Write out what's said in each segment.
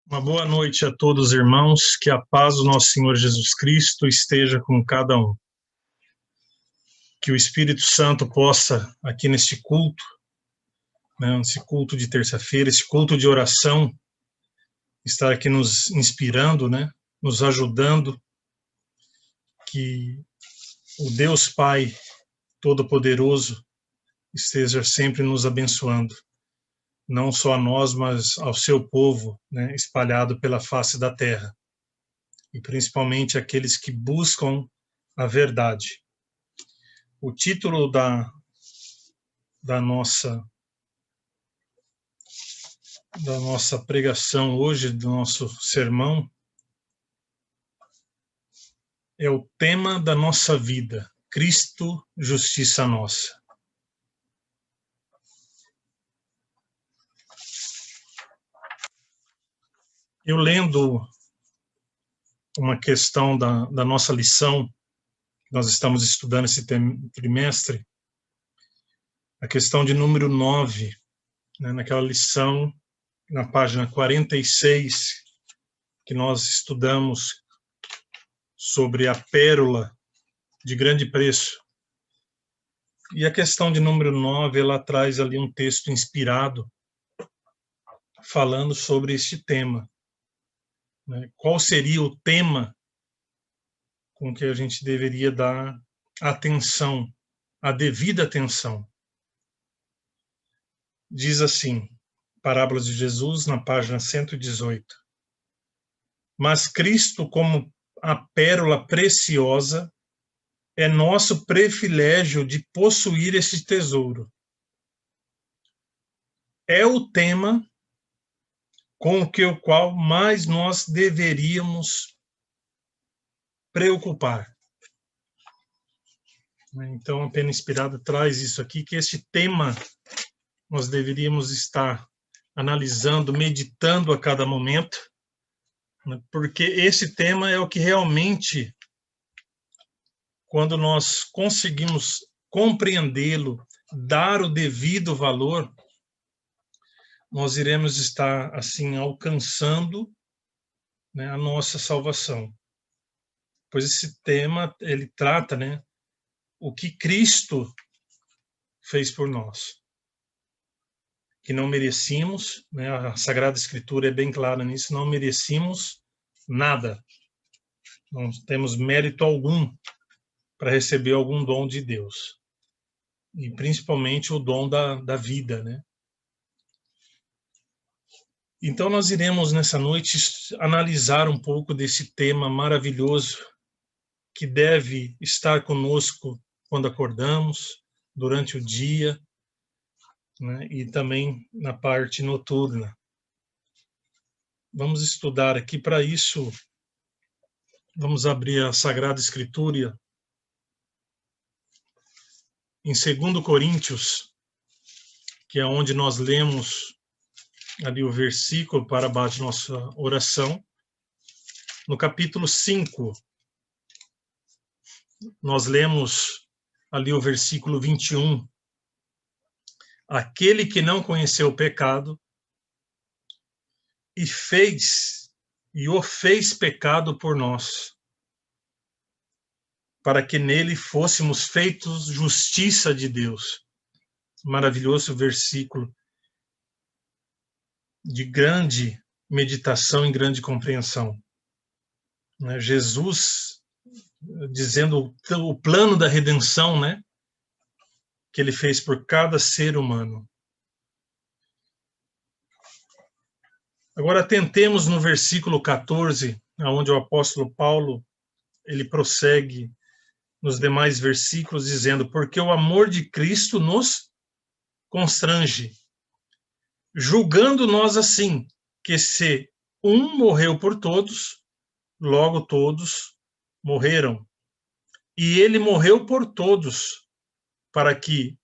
Uma boa noite a todos, irmãos. Que a paz do nosso Senhor Jesus Cristo esteja com cada um. Que o Espírito Santo possa, aqui neste culto, nesse culto de terça-feira, esse culto de oração, estar aqui nos inspirando, nos ajudando. Que o Deus Pai Todo-Poderoso esteja sempre nos abençoando. Não só a nós, mas ao seu povo, espalhado pela face da terra. E principalmente aqueles que buscam a verdade. O título da nossa pregação hoje, do nosso sermão, é o tema da nossa vida: Cristo, justiça nossa. Eu lendo uma questão da nossa lição, que nós estamos estudando esse trimestre, a questão de número 9, naquela lição, na página 46, que nós estudamos sobre a pérola de grande preço. E a questão de número 9, ela traz ali um texto inspirado, falando sobre este tema. Qual seria o tema com que a gente deveria dar atenção, a devida atenção? Diz assim, Parábolas de Jesus, na página 118. Mas Cristo, como a pérola preciosa, é nosso privilégio de possuir esse tesouro. É o tema com o qual mais nós deveríamos preocupar. Então, a Pena Inspirada traz isso aqui, que esse tema nós deveríamos estar analisando, meditando a cada momento, porque esse tema é o que realmente, quando nós conseguimos compreendê-lo, dar o devido valor, nós iremos estar, assim, alcançando a nossa salvação. Pois esse tema, ele trata, o que Cristo fez por nós, que não merecíamos, a Sagrada Escritura é bem clara nisso, não merecíamos nada, não temos mérito algum para receber algum dom de Deus, e principalmente o dom da vida, Então nós iremos nessa noite analisar um pouco desse tema maravilhoso que deve estar conosco quando acordamos, durante o dia, e também na parte noturna. Vamos estudar aqui, para isso, vamos abrir a Sagrada Escritura em 2 Coríntios, que é onde nós lemos ali o versículo para baixo de nossa oração. No capítulo 5, nós lemos ali o versículo 21. Aquele que não conheceu o pecado e o fez pecado por nós, para que nele fôssemos feitos justiça de Deus. Maravilhoso versículo de grande meditação e grande compreensão. Jesus dizendo o plano da redenção, que ele fez por cada ser humano. Agora tentemos no versículo 14, onde o apóstolo Paulo, ele prossegue nos demais versículos dizendo: porque o amor de Cristo nos constrange, julgando nós assim, que se um morreu por todos, logo todos morreram. E ele morreu por todos, para que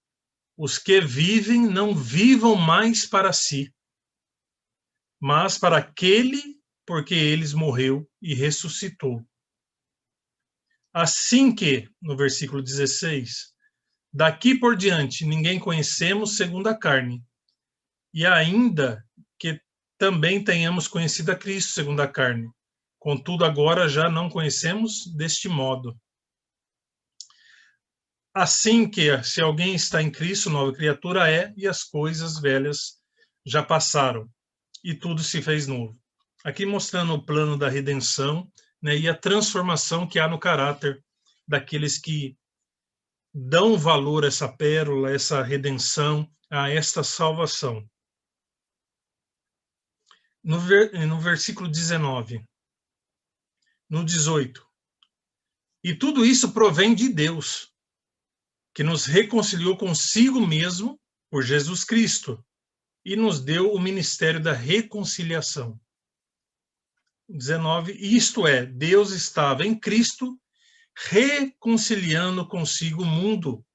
os que vivem não vivam mais para si, mas para aquele porque eles morreu e ressuscitou. Assim que, no versículo 16, daqui por diante ninguém conhecemos segundo a carne, e ainda que também tenhamos conhecido a Cristo segundo a carne. Contudo, agora já não conhecemos deste modo. Assim que, se alguém está em Cristo, nova criatura é, e as coisas velhas já passaram, e tudo se fez novo. Aqui mostrando o plano da redenção, né, e a transformação que há no caráter daqueles que dão valor a essa pérola, essa redenção, a esta salvação. No versículo 19, no 18. E tudo isso provém de Deus, que nos reconciliou consigo mesmo por Jesus Cristo e nos deu o ministério da reconciliação. 19. Isto é, Deus estava em Cristo reconciliando consigo o mundo,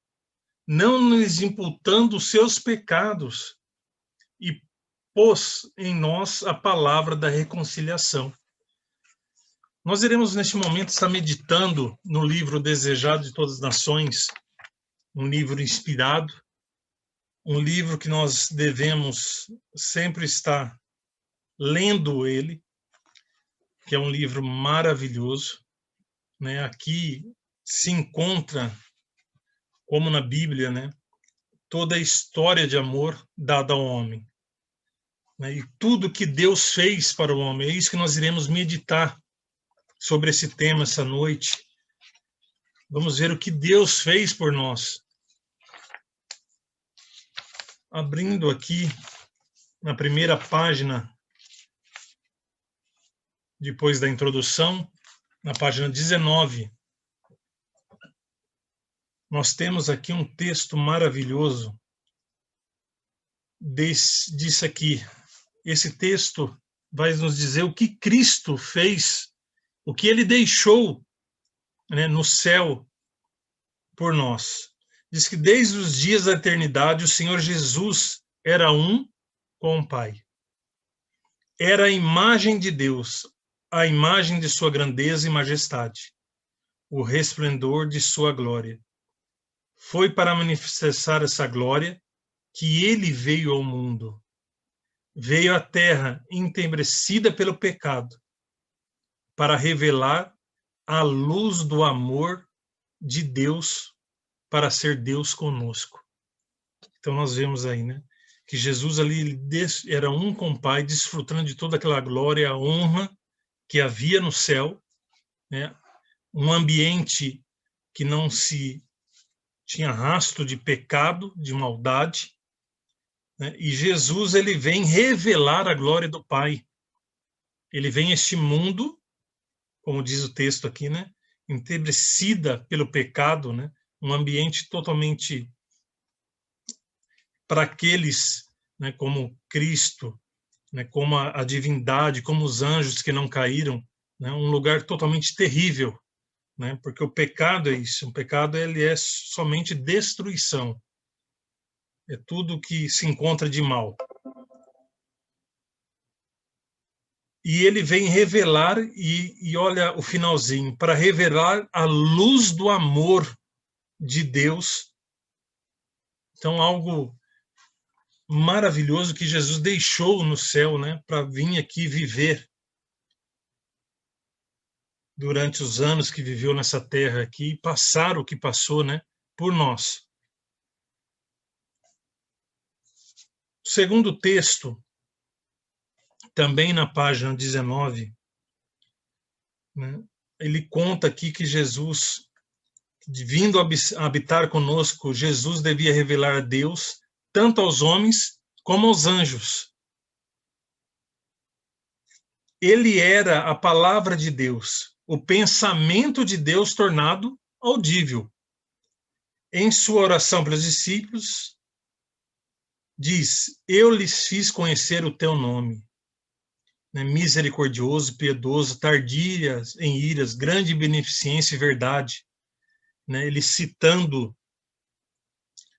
não nos imputando os seus pecados, e pôs em nós a palavra da reconciliação. Nós iremos, neste momento, estar meditando no livro Desejado de Todas as Nações, um livro inspirado, um livro que nós devemos sempre estar lendo ele, que é um livro maravilhoso, né? Aqui se encontra, como na Bíblia, né, toda a história de amor dada ao homem, né, e tudo que Deus fez para o homem. É isso que nós iremos meditar sobre esse tema essa noite. Vamos ver o que Deus fez por nós. Abrindo aqui na primeira página, depois da introdução, na página 19, nós temos aqui um texto maravilhoso disso aqui. Esse texto vai nos dizer o que Cristo fez, o que ele deixou, né, no céu por nós. Diz que desde os dias da eternidade o Senhor Jesus era um com o Pai. Era a imagem de Deus, a imagem de sua grandeza e majestade, o resplendor de sua glória. Foi para manifestar essa glória que ele veio ao mundo. Veio à terra entenebrecida pelo pecado, para revelar a luz do amor de Deus, para ser Deus conosco. Então nós vemos aí, né, que Jesus ali era um com o Pai, desfrutando de toda aquela glória, a honra que havia no céu, né, um ambiente que não se tinha rastro de pecado, de maldade, né, e Jesus ele vem revelar a glória do Pai. Ele vem a este mundo, como diz o texto aqui, né, entenebrecida pelo pecado, né, um ambiente totalmente para aqueles, né, como Cristo, né, como a divindade, como os anjos que não caíram, né, um lugar totalmente terrível, né, porque o pecado é isso, o pecado ele é somente destruição, é tudo que se encontra de mal. E ele vem revelar, e olha o finalzinho, para revelar a luz do amor de Deus. Então, algo maravilhoso que Jesus deixou no céu, né, para vir aqui viver durante os anos que viveu nessa terra aqui, e passar o que passou, né, por nós. O segundo texto, também na página 19, né, ele conta aqui que Jesus, vindo habitar conosco, Jesus devia revelar a Deus tanto aos homens como aos anjos. Ele era a palavra de Deus, o pensamento de Deus tornado audível. Em sua oração para os discípulos, diz: eu lhes fiz conhecer o teu nome. Misericordioso, piedoso, tardias em iras, grande beneficência e verdade. Ele citando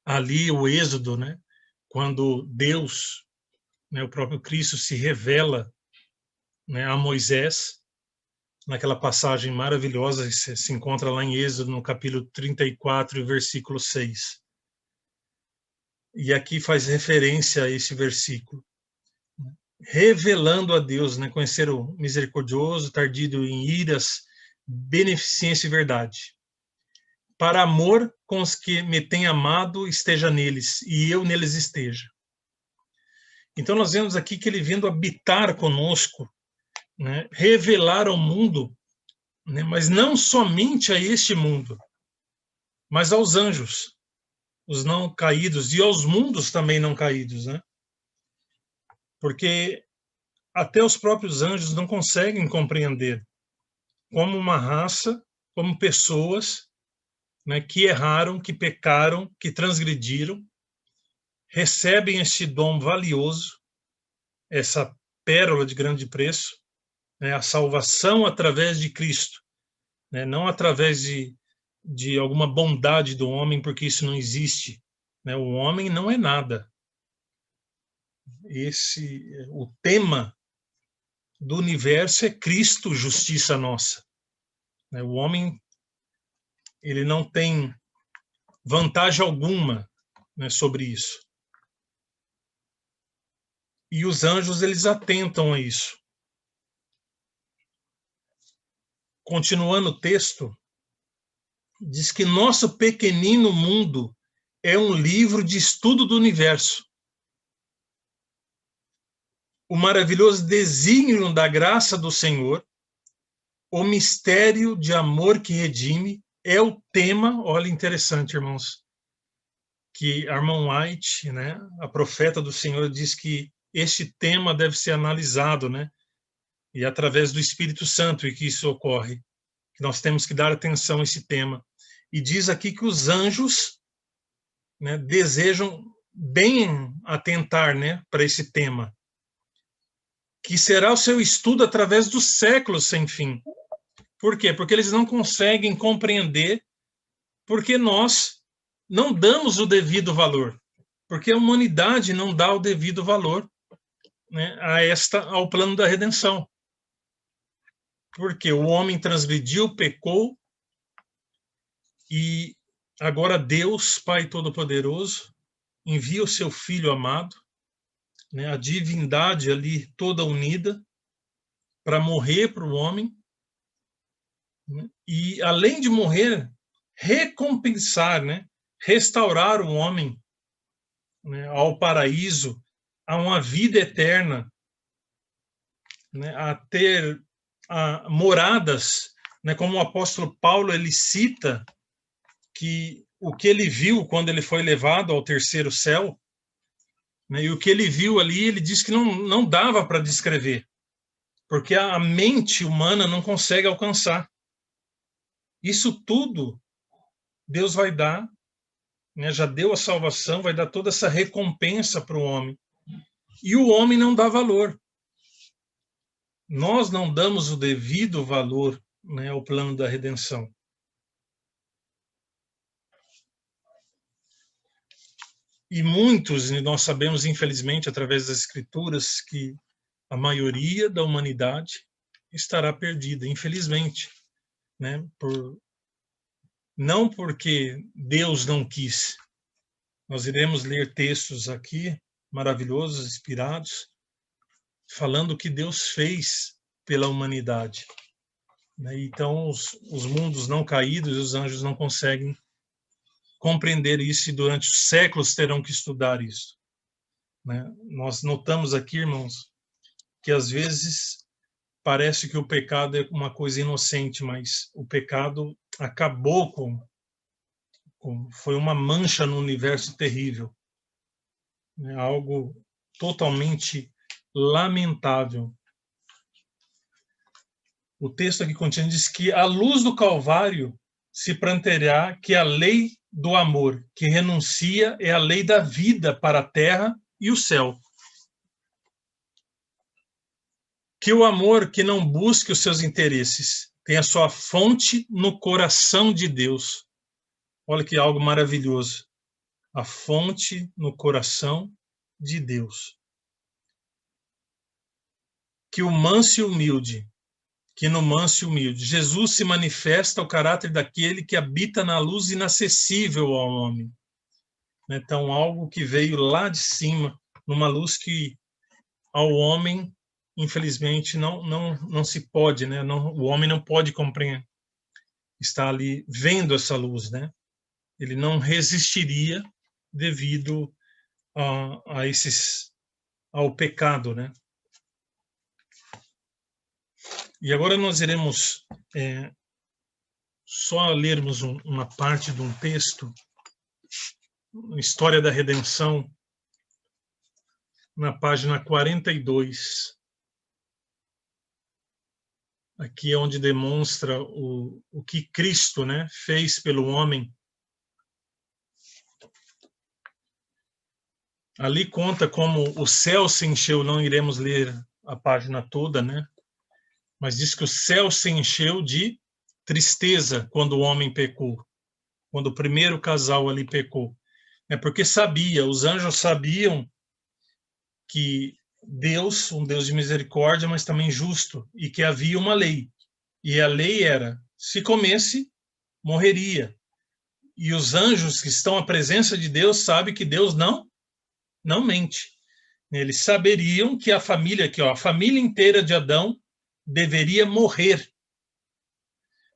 ali o Êxodo, né, quando Deus, né, o próprio Cristo se revela, né, a Moisés, naquela passagem maravilhosa que se encontra lá em Êxodo, no capítulo 34, versículo 6. E aqui faz referência a esse versículo. revelando a Deus, né? Conhecer o misericordioso, tardio em iras, beneficência e verdade. Para amor com os que me têm amado, esteja neles, e eu neles esteja. Então nós vemos aqui que ele vindo habitar conosco, né? Revelar ao mundo, né? Mas não somente a este mundo, mas aos anjos, os não caídos, e aos mundos também não caídos, né? Porque até os próprios anjos não conseguem compreender como uma raça, como pessoas, né, que erraram, que pecaram, que transgrediram, recebem este dom valioso, essa pérola de grande preço, né, a salvação através de Cristo, né, não através de alguma bondade do homem, porque isso não existe. Né, o homem não é nada. O tema do universo é Cristo, justiça nossa. Né, o homem, ele não tem vantagem alguma, né, sobre isso. E os anjos, eles atentam a isso. Continuando o texto, diz que nosso pequenino mundo é um livro de estudo do universo. O maravilhoso desígnio da graça do Senhor, o mistério de amor que redime, é o tema, olha, interessante, irmãos, que Armand White, né, a profeta do Senhor, diz que este tema deve ser analisado, né, e através do Espírito Santo e que isso ocorre, que nós temos que dar atenção a esse tema. E diz aqui que os anjos, né, desejam bem atentar, né, para esse tema, que será o seu estudo através dos séculos sem fim. Por quê? Porque eles não conseguem compreender, porque nós não damos o devido valor, porque a humanidade não dá o devido valor, né, ao plano da redenção. Porque o homem transgrediu, pecou, e agora Deus, Pai Todo-Poderoso, envia o seu Filho amado, né, a divindade ali toda unida, para morrer para o homem, né, e além de morrer, recompensar, né, restaurar o homem, né, ao paraíso, a uma vida eterna, né, a ter moradas, né, como o apóstolo Paulo ele cita que o que ele viu quando ele foi levado ao terceiro céu, né, e o que ele viu ali, ele diz que não dava para descrever, porque a mente humana não consegue alcançar. Isso tudo Deus vai dar, né, já deu a salvação, vai dar toda essa recompensa para o homem. E o homem não dá valor. Nós não damos o devido valor, né, ao plano da redenção. E muitos, nós sabemos, infelizmente, através das Escrituras, que a maioria da humanidade estará perdida, infelizmente, né? Não porque Deus não quis. Nós iremos ler textos aqui maravilhosos, inspirados, falando o que Deus fez pela humanidade. Então, os mundos não caídos e os anjos não conseguem compreender isso, e durante os séculos terão que estudar isso. Nós notamos aqui, irmãos, que às vezes parece que o pecado é uma coisa inocente, mas o pecado acabou foi uma mancha no universo terrível, algo totalmente lamentável. O texto aqui continua, diz que a luz do Calvário se planteará que a lei do amor que renuncia é a lei da vida para a terra e o céu. Que o amor que não busque os seus interesses tem a sua fonte no coração de Deus. Olha que algo maravilhoso. A fonte no coração de Deus. Que o manso e humilde, que no manso e humilde, Jesus se manifesta o caráter daquele que habita na luz inacessível ao homem. Então, algo que veio lá de cima, numa luz que ao homem, infelizmente, não se pode, né? O homem não pode compreender, está ali vendo essa luz, né? Ele não resistiria devido ao pecado, né? E agora nós iremos só lermos uma parte de um texto, História da Redenção, na página 42. Aqui é onde demonstra o que Cristo, né, fez pelo homem. Ali conta como o céu se encheu, não iremos ler a página toda, né? Mas diz que o céu se encheu de tristeza quando o homem pecou, quando o primeiro casal ali pecou. É porque os anjos sabiam que Deus, um Deus de misericórdia, mas também justo, e que havia uma lei. E a lei era, se comesse, morreria. E os anjos que estão à presença de Deus sabem que Deus não mente. Eles saberiam que a família inteira de Adão deveria morrer.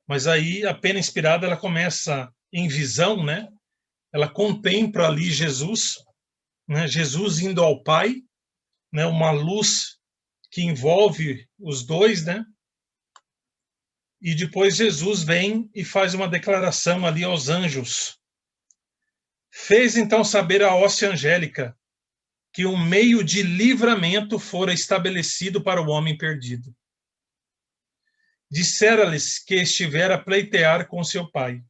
Mas aí a pena inspirada, ela começa em visão, né? Ela contempla ali Jesus, né? Jesus indo ao Pai, né? Uma luz que envolve os dois, né? E depois Jesus vem e faz uma declaração ali aos anjos. Fez então saber a hóstia angélica que um meio de livramento fora estabelecido para o homem perdido. Dissera-lhes que estivera a pleitear com seu pai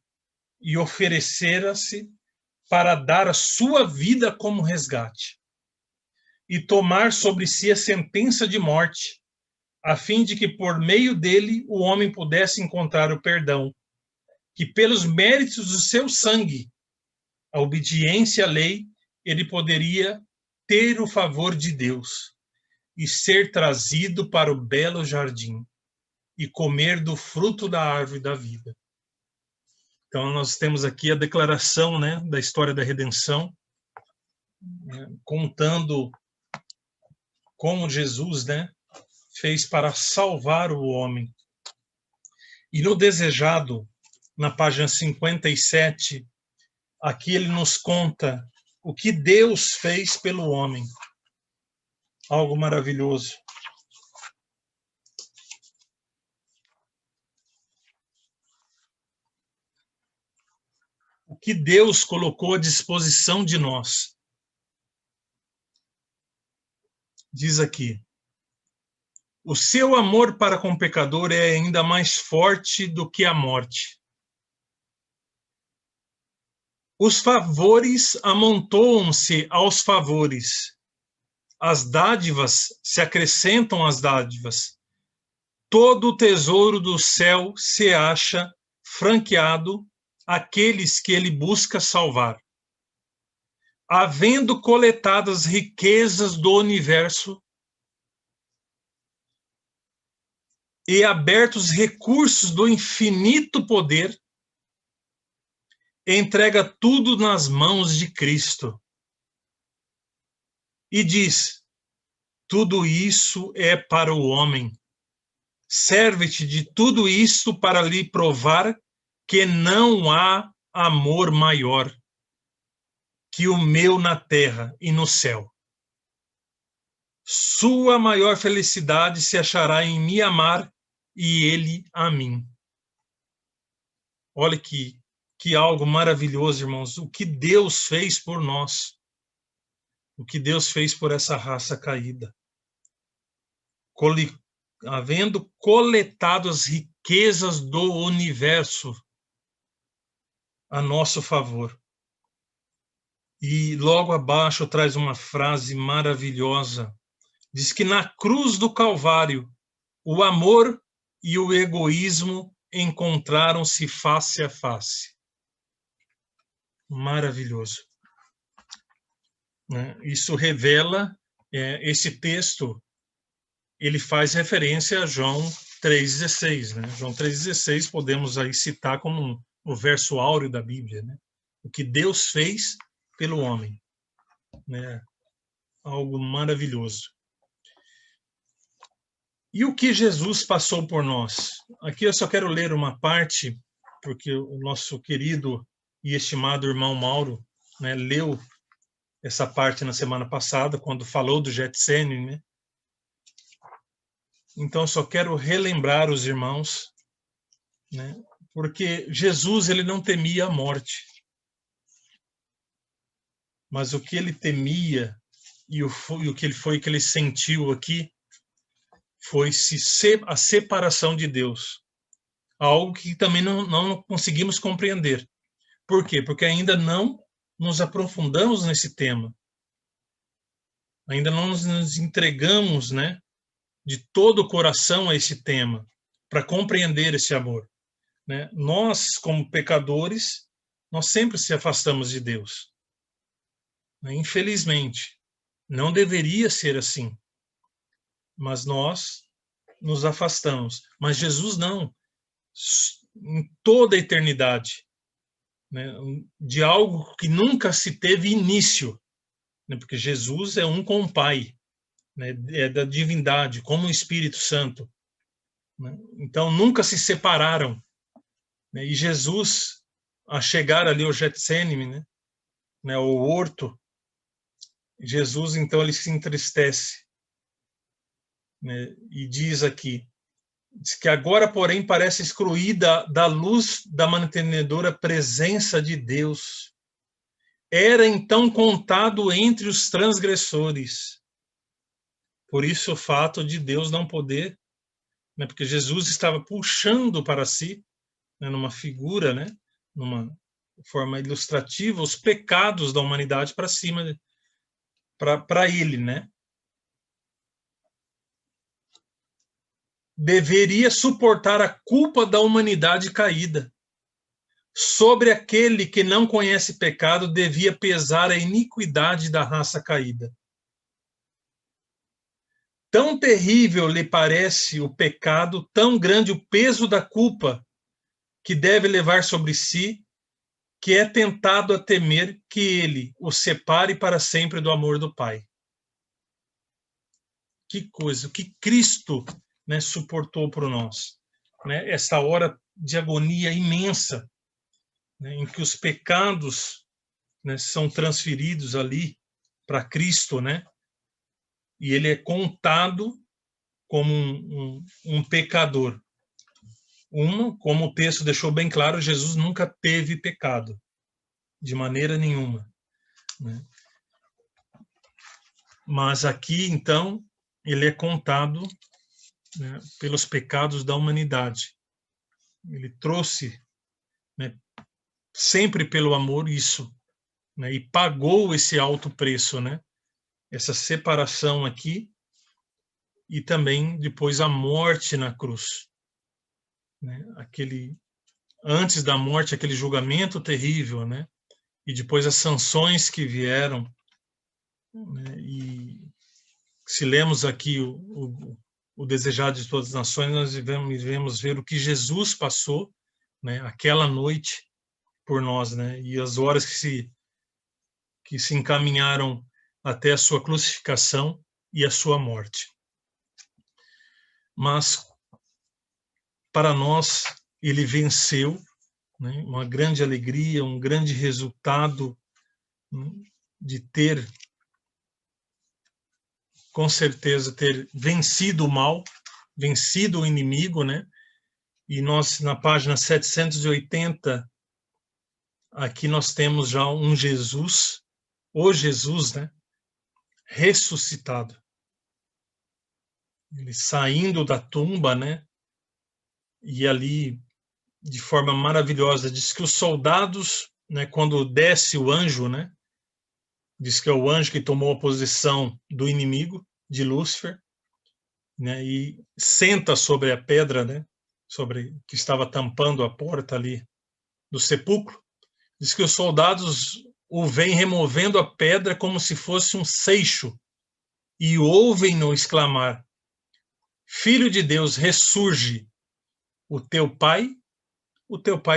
e oferecera-se para dar a sua vida como resgate e tomar sobre si a sentença de morte, a fim de que por meio dele o homem pudesse encontrar o perdão, que pelos méritos do seu sangue, a obediência à lei, ele poderia ter o favor de Deus e ser trazido para o belo jardim e comer do fruto da árvore da vida. Então, nós temos aqui a declaração, né, da história da redenção, contando como Jesus, né, fez para salvar o homem. E no desejado, na página 57, aqui ele nos conta o que Deus fez pelo homem. Algo maravilhoso. O que Deus colocou à disposição de nós. Diz aqui: o seu amor para com o pecador é ainda mais forte do que a morte. Os favores amontoam-se aos favores. As dádivas se acrescentam às dádivas. Todo o tesouro do céu se acha franqueado àqueles que ele busca salvar. Havendo coletado as riquezas do universo e abertos os recursos do infinito poder, entrega tudo nas mãos de Cristo. E diz: tudo isso é para o homem. Serve-te de tudo isso para lhe provar que não há amor maior que o meu na terra e no céu. Sua maior felicidade se achará em me amar e ele a mim. Olha que algo maravilhoso, irmãos. O que Deus fez por nós. O que Deus fez por essa raça caída. Havendo coletado as riquezas do universo a nosso favor. E logo abaixo traz uma frase maravilhosa. Diz que na cruz do Calvário, o amor e o egoísmo encontraram-se face a face. Maravilhoso. Isso revela, esse texto, ele faz referência a João 3,16. Né? João 3,16 podemos aí citar como o verso áureo da Bíblia. Né? O que Deus fez pelo homem. Né? Algo maravilhoso. E o que Jesus passou por nós? Aqui eu só quero ler uma parte, porque o nosso querido e estimado irmão Mauro, né, leu essa parte na semana passada, quando falou do Getsêmani, né? Então eu só quero relembrar os irmãos, né, porque Jesus ele não temia a morte, mas o que ele temia e o que ele sentiu aqui foi a separação de Deus, algo que também não conseguimos compreender. Por quê? Porque ainda não nos aprofundamos nesse tema, ainda não nos entregamos, né, de todo o coração a esse tema, para compreender esse amor. Né? Nós, como pecadores, nós sempre se afastamos de Deus. Né? Infelizmente, não deveria ser assim, mas nós nos afastamos. Mas Jesus não, em toda a eternidade, né? De algo que nunca se teve início, né? Porque Jesus é um com o Pai, né? É da divindade, como o Espírito Santo. Né? Então, nunca se separaram. Né? E Jesus, a chegar ali ao Getsêmani, né? O horto, Jesus, então, ele se entristece. Né? E diz aqui, diz que agora, porém, parece excluída da luz da mantenedora presença de Deus. Era então contado entre os transgressores. Por isso o fato de Deus não poder, né, porque Jesus estava puxando para si, né, numa figura, né, numa forma ilustrativa, os pecados da humanidade para cima, para ele, né? Deveria suportar a culpa da humanidade caída. Sobre aquele que não conhece pecado devia pesar a iniquidade da raça caída. Tão terrível lhe parece o pecado, tão grande o peso da culpa que deve levar sobre si, que é tentado a temer que ele o separe para sempre do amor do Pai. Que coisa, o que Cristo, né, suportou por nós. Né? Essa hora de agonia imensa, né, em que os pecados, né, são transferidos ali para Cristo, né? E ele é contado como um pecador. Como o texto deixou bem claro, Jesus nunca teve pecado, de maneira nenhuma. Né? Mas aqui, então, ele é contado, né, pelos pecados da humanidade. Ele trouxe, né, sempre pelo amor isso, né, e pagou esse alto preço, né? Essa separação aqui e também depois a morte na cruz. Né? Antes da morte, aquele julgamento terrível, né? E depois as sanções que vieram. Né? E se lemos aqui o Desejado de Todas as Nações, nós devemos ver o que Jesus passou, né? Aquela noite por nós, né? E as horas que se encaminharam até a sua crucificação e a sua morte. Mas para nós ele venceu, né? Uma grande alegria, um grande resultado, né, de ter, com certeza, ter vencido o mal, vencido o inimigo, né? E nós, na página 780, aqui nós temos já um Jesus, o Jesus, né? Ressuscitado. Ele saindo da tumba, né? E ali, de forma maravilhosa, diz que os soldados, né, quando desce o anjo, né? Diz que é o anjo que tomou a posição do inimigo, de Lúcifer, né, e senta sobre a pedra, né, sobre que estava tampando a porta ali do sepulcro. Diz que os soldados o veem removendo a pedra como se fosse um seixo e ouvem-no exclamar: Filho de Deus, ressurge, o teu pai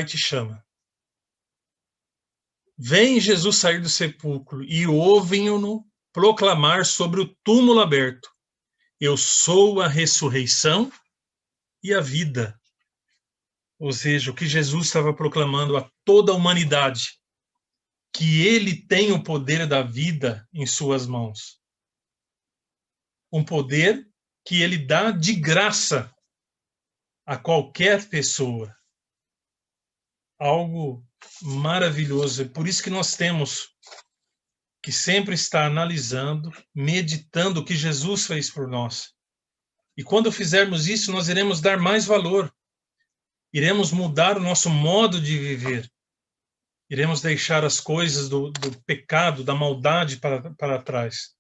te chama. Vem Jesus sair do sepulcro e ouvem-no proclamar sobre o túmulo aberto: eu sou a ressurreição e a vida. Ou seja, o que Jesus estava proclamando a toda a humanidade, que ele tem o poder da vida em suas mãos. Um poder que ele dá de graça a qualquer pessoa. Algo maravilhoso. É por isso que nós temos que sempre estar analisando, meditando o que Jesus fez por nós. E quando fizermos isso, nós iremos dar mais valor. Iremos mudar o nosso modo de viver. Iremos deixar as coisas do pecado, da maldade para trás.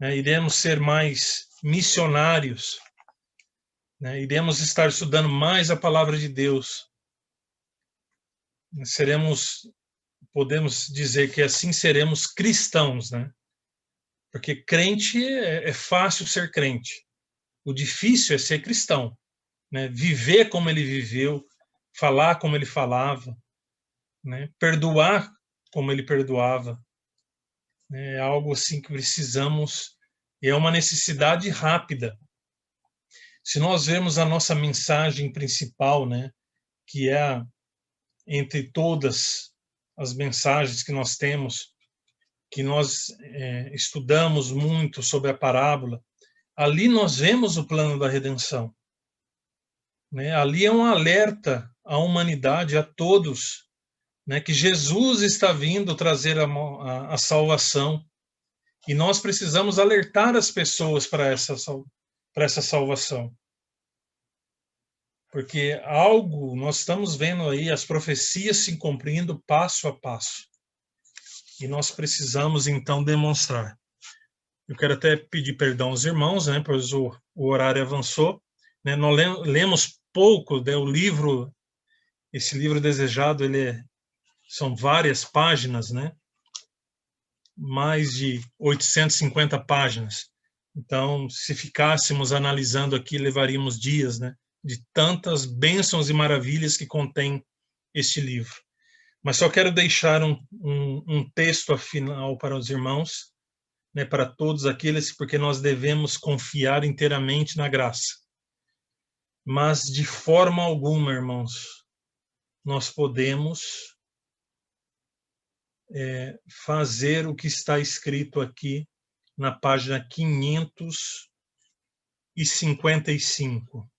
Iremos ser mais missionários. Iremos estar estudando mais a palavra de Deus. Podemos dizer que assim seremos cristãos, né? Porque crente é fácil ser crente. O difícil é ser cristão, né? Viver como ele viveu, falar como ele falava, né? Perdoar como ele perdoava. É algo assim que precisamos, é uma necessidade rápida. Se nós vermos a nossa mensagem principal, né, que é entre todas as mensagens que nós temos, que nós estudamos muito sobre a parábola, ali nós vemos o plano da redenção. Né? Ali é um alerta à humanidade, a todos, né, que Jesus está vindo trazer a salvação. E nós precisamos alertar as pessoas para essa salvação. Porque nós estamos vendo aí as profecias se cumprindo passo a passo. E nós precisamos, então, demonstrar. Eu quero até pedir perdão aos irmãos, né, pois o horário avançou. Né, nós lemos pouco, né, o livro, esse livro desejado, são várias páginas, né, mais de 850 páginas. Então, se ficássemos analisando aqui, levaríamos dias, né, de tantas bênçãos e maravilhas que contém este livro. Mas só quero deixar um texto final para os irmãos, né, para todos aqueles, porque nós devemos confiar inteiramente na graça. Mas, de forma alguma, irmãos, nós podemos fazer o que está escrito aqui na página 555.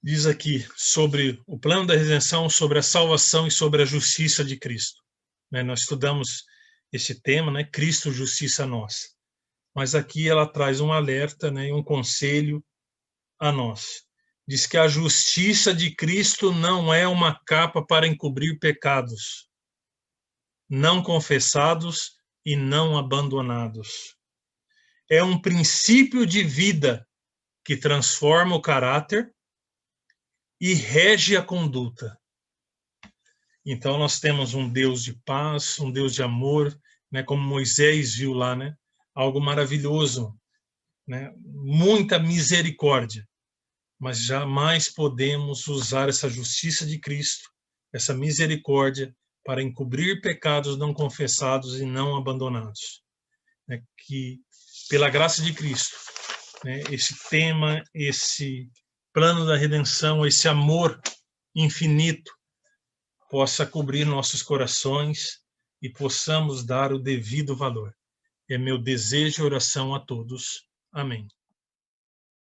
Diz aqui sobre o plano da redenção, sobre a salvação e sobre a justiça de Cristo. Nós estudamos esse tema, né? Cristo, justiça nossa. Mas aqui ela traz um alerta, né, e um conselho a nós. Diz que a justiça de Cristo não é uma capa para encobrir pecados não confessados e não abandonados. É um princípio de vida que transforma o caráter e rege a conduta. Então nós temos um Deus de paz, um Deus de amor, né, como Moisés viu lá, né, algo maravilhoso, né, muita misericórdia. Mas jamais podemos usar essa justiça de Cristo, essa misericórdia, para encobrir pecados não confessados e não abandonados. Que, pela graça de Cristo, esse tema, esse plano da redenção, esse amor infinito, possa cobrir nossos corações e possamos dar o devido valor. É meu desejo e oração a todos. Amém.